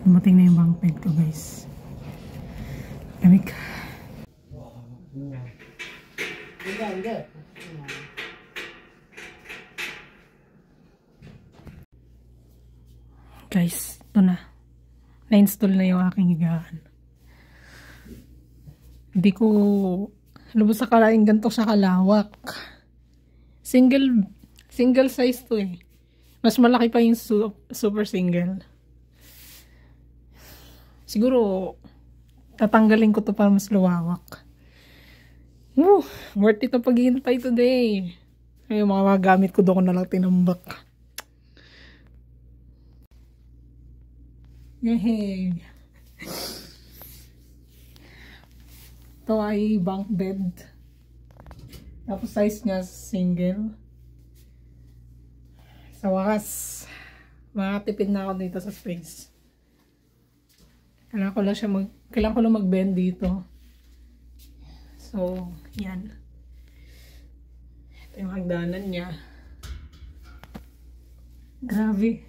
Dumating na yung bunk bed ko, guys. Lamig. Guys, ito na. Na-install na yung aking higaan. Hindi ko lubos akalain ganito siya kalawak. Single size to eh. Mas malaki pa yung super single. Siguro, tatanggalin ko to para mas luwawak. Worth it ang paghihintay today. Ay, yung mga gamit ko doon ko na lang tinambak. Yay! Ito ay bunk bed. Tapos size niya single. Sa wakas, makatipid na ako dito sa space. Kailangan ko lang mag-bend dito. So, yan. Ito yung hagdanan niya. Grabe.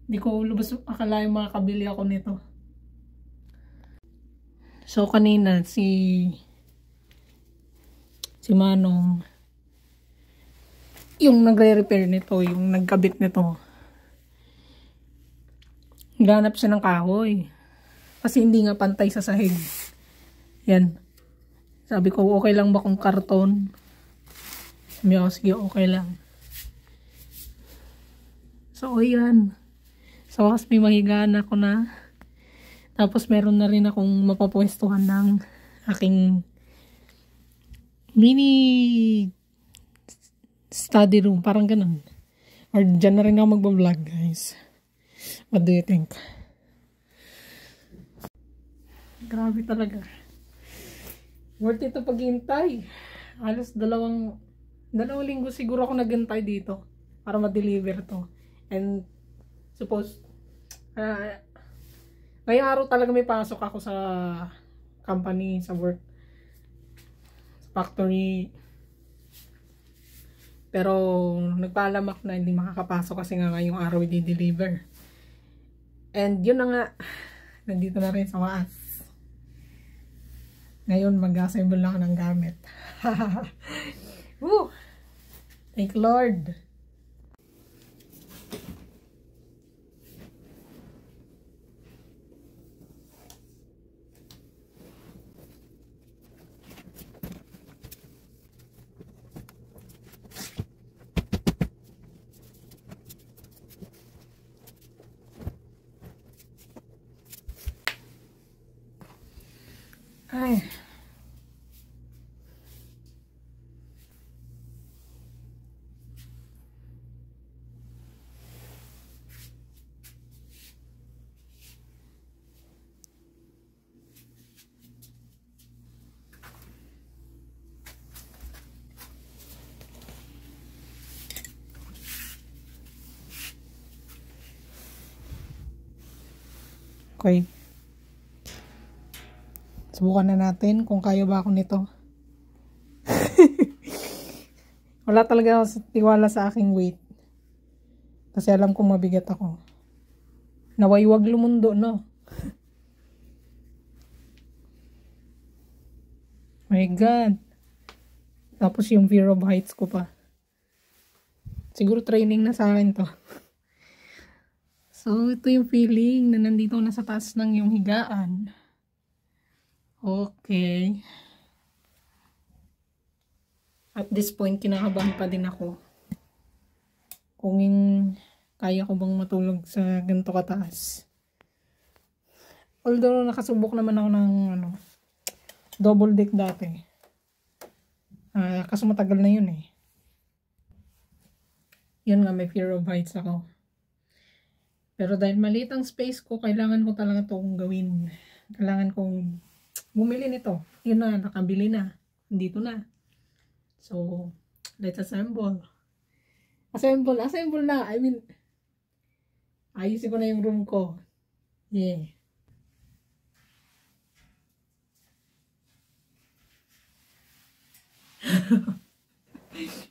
Hindi ko lubos akalain makakabili ako nito. So, kanina si Manong yung nagre-repair nito, yung nagkabit nito. Ganap siya ng kahoy. Kasi hindi nga pantay sa sahig. Yan. Sabi ko, okay lang ba kung karton? Sabi ko, sige, okay lang. So, yan. So, wakas may mahigaan ako na. Tapos, meron na rin akong mapapwestuhan ng aking mini study room. Parang ganun. Or dyan na rin ako magbablog, guys. What do you think? Grabe talaga. Worth it ito paghintay. Halos dalawang linggo siguro ako naghintay dito para ma-deliver to. And suppose ngayong araw talaga may pasok ako sa company, sa work, sa factory. Pero nagpaalam ako na hindi makakapasok kasi nga ngayong araw i-deliver. And yun na nga, nandito na rin sa waas. Ngayon mag-assemble na ako ng gamit. Woo! Thank Lord! Ay. Okay. Subukan na natin kung kaya ba ako nito. Wala talaga ako tiwala sa aking weight. Kasi alam kong mabigat ako. Naway wag lumundo, no? My God. Tapos yung fear of heights ko pa. Siguro training na sa akin to. So, ito yung feeling na nandito na sa taas ng yung higaan. Okay. At this point, kinakabahan pa din ako. Kung kaya ko bang matulog sa ganito kataas. Although, nakasubok naman ako ng double deck dati. Kaso matagal na yun eh. Yun nga, may fear of heights ako. Pero dahil maliit ang space ko, kailangan ko talaga itong gawin. Kailangan kong bumili nito. Yun na, nakabili na. Dito na. So, let's assemble. Assemble na. I mean, ayusin ko na yung room ko. Yeah.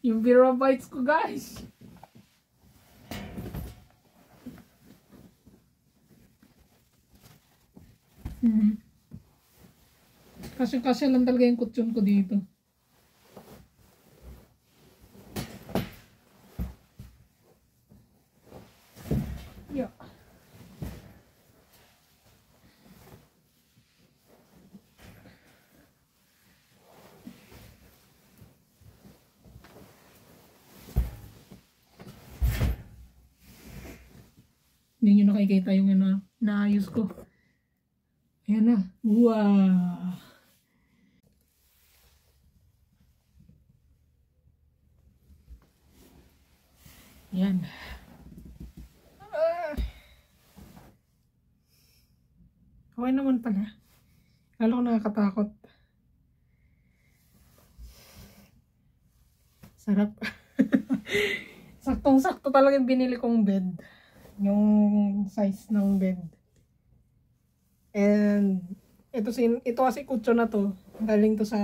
Yung fear of heights ko, guys. Mhm. Kasi lang talaga yung kutsyon ko dito. Yeah. Hindi nyo nakikita yung naayos ko. Ayan na. Wow! Yan. Okay naman pala. Lalo ko nakakatakot. Sarap. Saktong-sakto talaga yung binili kong bed. Yung size ng bed. And ito kasi kutso na to. Galing to sa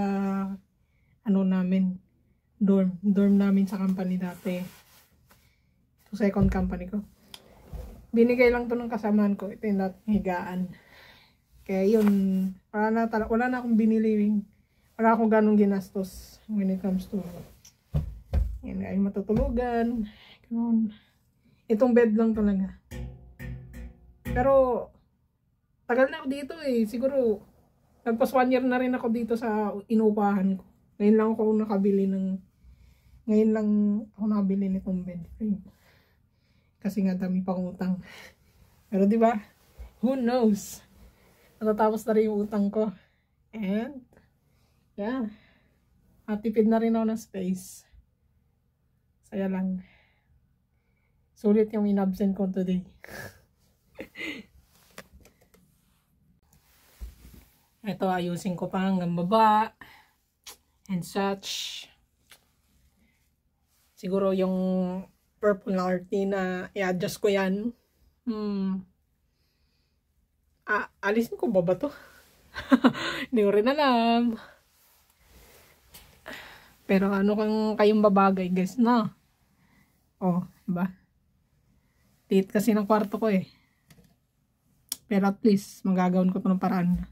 namin. Dorm namin sa company dati. Ito second company ko. Binigay lang to ng kasamaan ko. Ito yung higaan. Kaya yun, wala na akong binili. Wala akong ganong ginastos when it comes to yan, ay matutulugan. Ganun. Itong bed lang talaga. Pero tagal na ako dito eh. Siguro nagpas 1 year na rin ako dito sa inupahan ko. Ngayon lang ako nakabili nitong bed frame. Kasi nga dami pang utang. Pero di ba? Who knows? Natatapos na rin yung utang ko. And yeah. Matipid na rin ako ng space. Saya lang. Sulit yung inabsent ko today. Ito, ayusin ko pa hanggang baba. And such. Siguro yung purple na cortina, i-adjust ko yan. Alisin ko ba to? Hindi ko rin alam. Pero kung kayong babagay, guys, na. Oh, diba? Tiit kasi ng kwarto ko eh. Pero at least, magagawin ko ito ng paraan.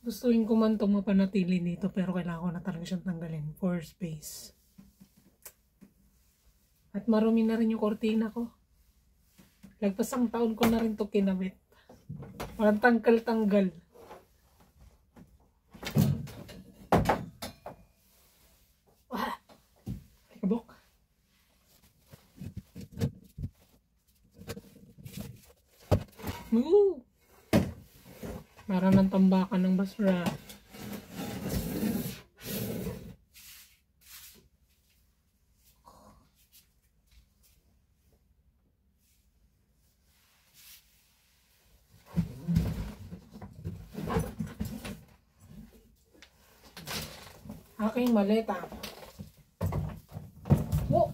Gustuin ko man itong mapanatili dito pero kailangan ko na talaga siyang tanggalin for space. At marumi na rin yung kortina ko. Lagpas ang taon ko na rin ito kinabit. Walang tanggal-tanggal. Ah! Kabok. Woo! Para ng tambakan ng basura. Aking maleta. Oh!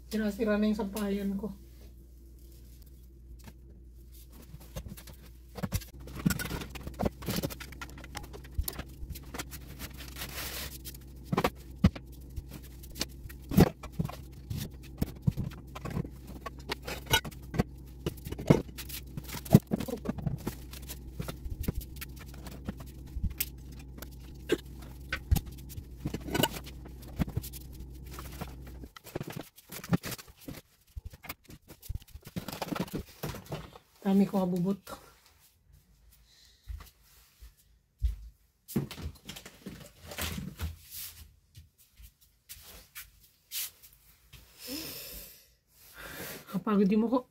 Sinasira na yung sampayan ko. Dami ko kabubot. Kapagod yung mo ko.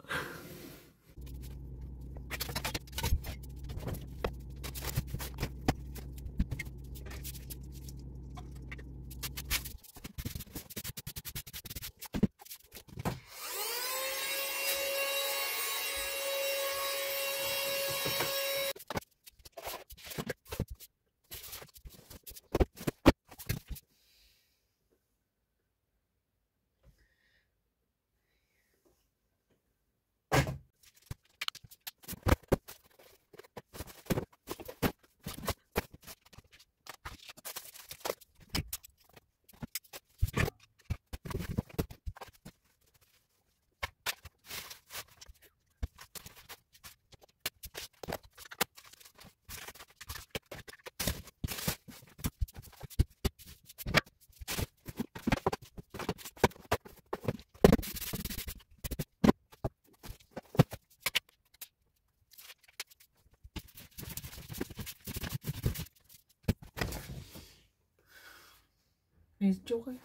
Medyo kayo.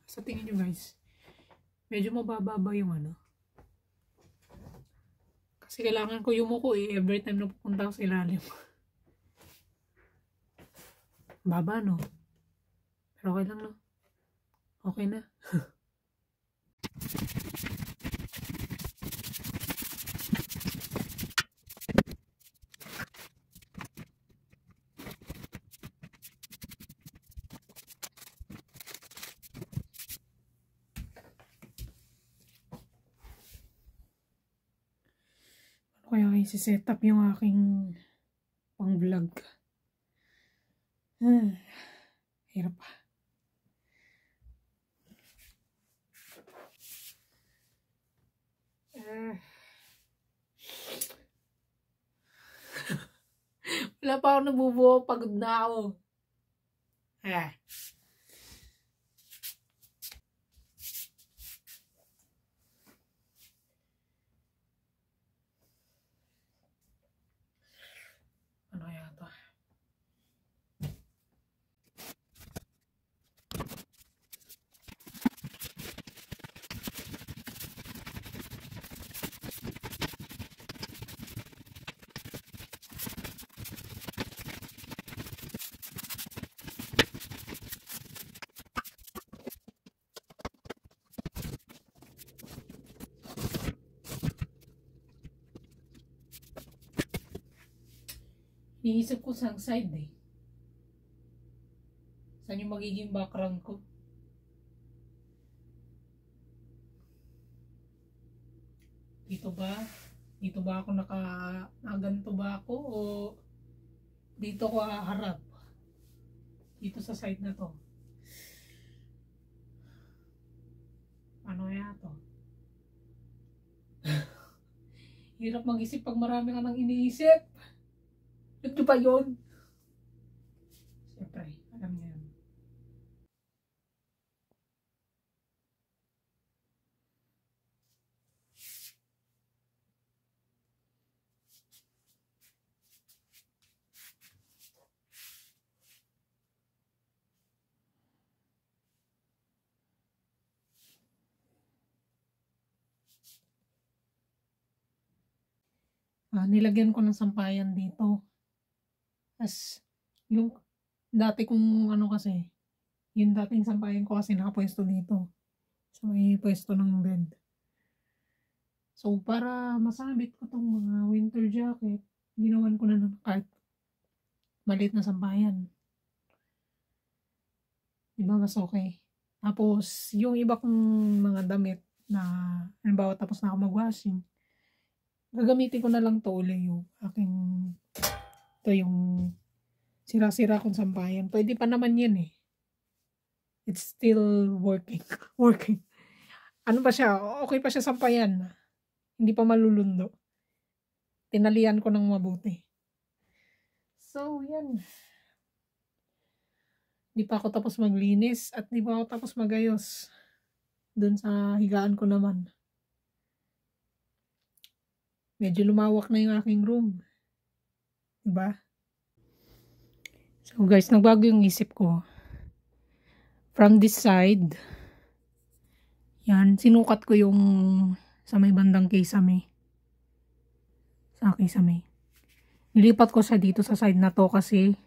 Sa tingin nyo guys, medyo mababa ba yung ano? Kasi kailangan ko yumuko every time na pupunta ako sa ilalim. Baba no? Pero okay lang no? Okay na. Kaya isi-set up yung aking pang vlog. Hirap pa. Wala pa ako nabubuo. Pagod na ako. Ano kaya ito? Iniisip ko sa side eh. Saan yung magiging background ko? Dito ba? Dito ba ako nakaganto ba ako? O dito ko haharap? Dito sa side na to. Ano kaya to? Hirap mag-isip pag marami ka nang iniisip. Ito ba yun? Siyempre, alam niyo yun. Nilagyan ko ng sampayan dito. As yung dati kong ano kasi, yung dating sampayan ko kasi nakapwesto dito. Sa may pwesto ng bed. So, para masabit ko tong mga winter jacket, ginawan ko na ng kahit maliit na sampayan. Diba mas okay? Tapos, yung iba kong mga damit na, halimbawa tapos na ako mag-washing, gagamitin ko na lang to uli yung aking, ito yung sira-sira kong sampayan. Pwede pa naman yan eh. It's still working. Working. Ano pa siya? Okay pa siya sampayan. Hindi pa malulundo. Tinalian ko ng mabuti. So, yan. Di pa ako tapos maglinis at di pa ako tapos magayos. Doon sa higaan ko naman. Medyo lumawak na yung aking room. Diba? So guys, nagbago yung isip ko. From this side, yan, sinukat ko yung sa may bandang kisame. Sa kisame. Nilipat ko siya dito sa side na to kasi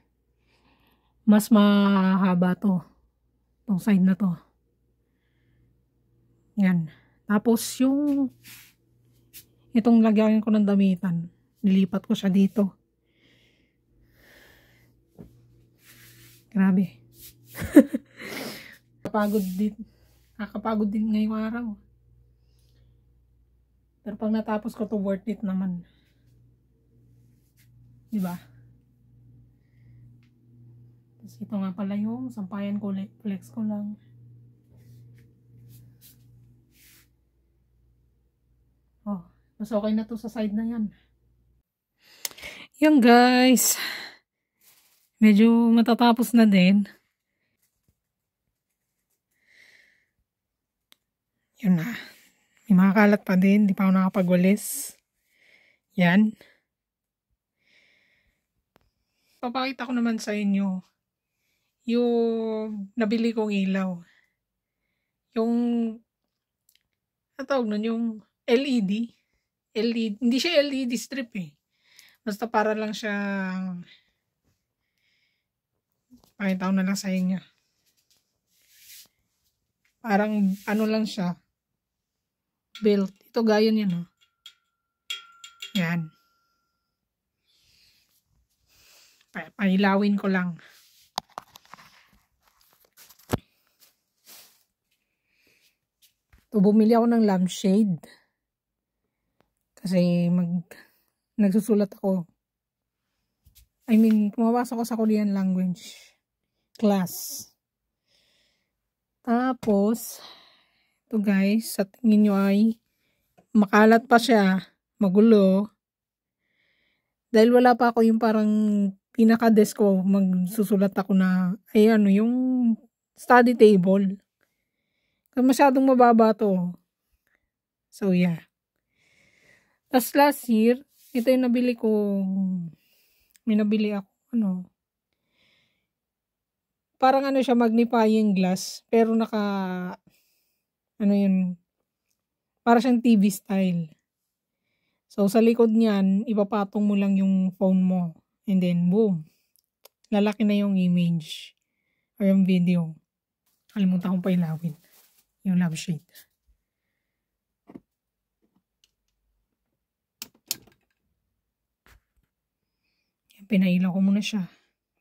mas mahaba to. Itong side na to. Yan. Tapos yung itong lagyan ko ng damitan, nilipat ko siya dito. Grabe. Nakakapagod din ngayong araw. Pero pag natapos ko to, worth it naman. Diba? Tapos ito nga pala yung sampayan ko, flex ko lang. Oh, mas okay na to sa side na yan. Yan guys. Medyo matatapos na din. Yun na. May mga kalat pa din. Di pa ako nakapagwalis. Yan. Papakita ko naman sa inyo yung nabili kong ilaw. Yung natawag nun, yung LED. LED. Hindi siya LED strip eh. Basta para lang siya, pakita ko na lang sa inyo. Parang ano lang siya. Built. Ito gaya niyan, oh. Yan. Pailawin ko lang. So, bumili ako ng lampshade. Kasi nagsusulat ako. I mean, pumapasok ako sa Korean language class. Tapos, ito guys, sa tingin nyo ay makalat pa siya, magulo. Dahil wala pa ako yung parang pinaka-desk ko, magsusulat ako na, ay ano, yung study table. Kasi masyadong mababa to. So, yeah. Tapos last year, ito yung nabili ko, may nabili ako, ano, parang ano siya, magnifying glass, pero naka, ano yun, para siyang TV style. So, sa likod niyan, ipapatong mo lang yung phone mo. And then, boom. Lalaki na yung image. Or yung video. Kalimutan kong pailawin. Yung lampshade. Pinailaw ko muna siya.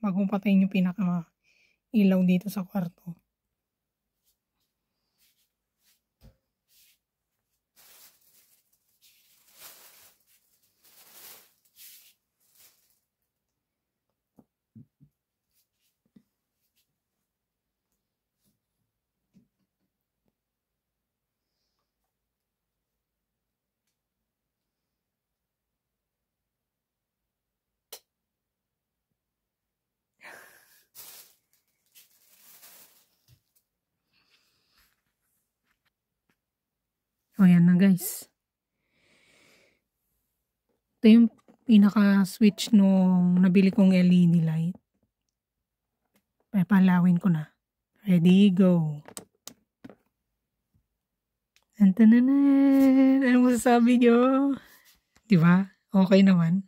Bago patayin yung pinaka-ilaw dito sa kwarto. O yan na guys. Ito yung pinaka-switch nung nabili kong LED light. Papalawin ko na. Ready, go. Antananan! Ano masasabi nyo? Diba? Okay naman.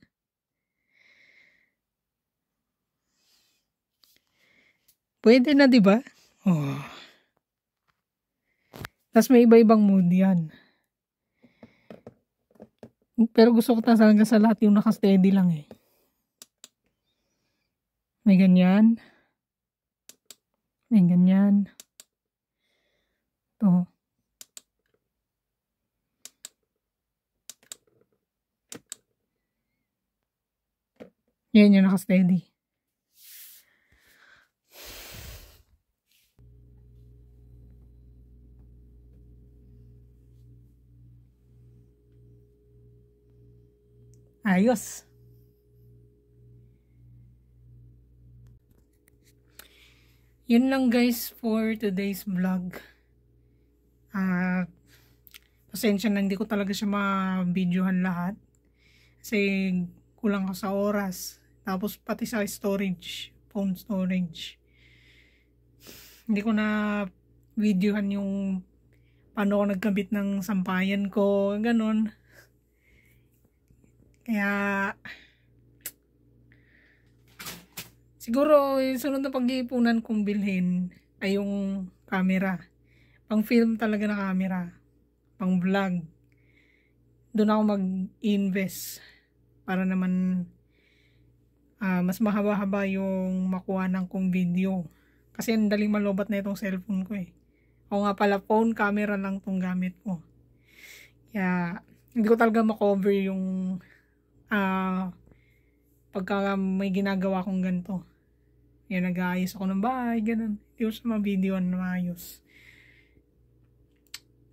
Pwede na, diba? Oh. Tapos may iba-ibang mood yan. Pero gusto ko talaga sa lahat yung naka-steady lang eh. May ganyan. May ganyan. Ito. Yan yung naka-steady. Ayos. Yun lang guys for today's vlog. Pasensya na hindi ko talaga siya ma-videohan lahat. Kasi kulang ka sa oras. Tapos pati sa storage, phone storage. Hindi ko na videohan yung paano ako nagkabit ng sampayan ko, ganon. Kaya siguro yung sunod na pag-iipunan kong bilhin ay yung camera. Pang film talaga na camera. Pang vlog. Doon ako mag-invest para naman mas mahaba-haba yung makuha ng kong video. Kasi ang daling malobat na itong cellphone ko eh. O nga pala, phone camera lang tong gamit ko. Kaya hindi ko talaga makover yung pagka may ginagawa kong ganito. Yan, nag-aayos ako ng bahay, ganun. Hindi ko sa mga video na maayos.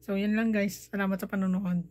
So, yan lang guys. Salamat sa panonood.